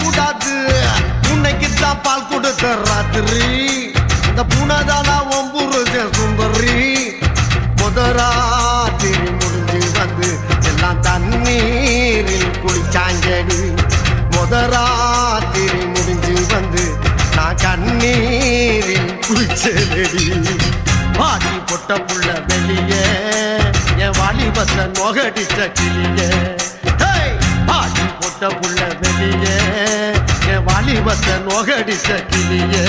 கூடாது உன்னைக்குத்தான் பால் கொடுத்த ராத்திரி இந்த பூனாதானா ஒம்புருஜ சுந்தரி முதராத்திரி முடிஞ்சு வந்து எல்லாம் தண்ணீரில் குளிச்சாங்கடி முதராத்திரி முடிஞ்சு வந்து நான் கண்ணீரில் குளிச்சேடி வாடி பொட்ட புள்ள வெளியே என் வாலிபத்தை நொகடிச்ச கிளியே பாடி பொட்ட புள்ள வெளியே என் வாலிபத்தை நொகடிச்ச கிளியே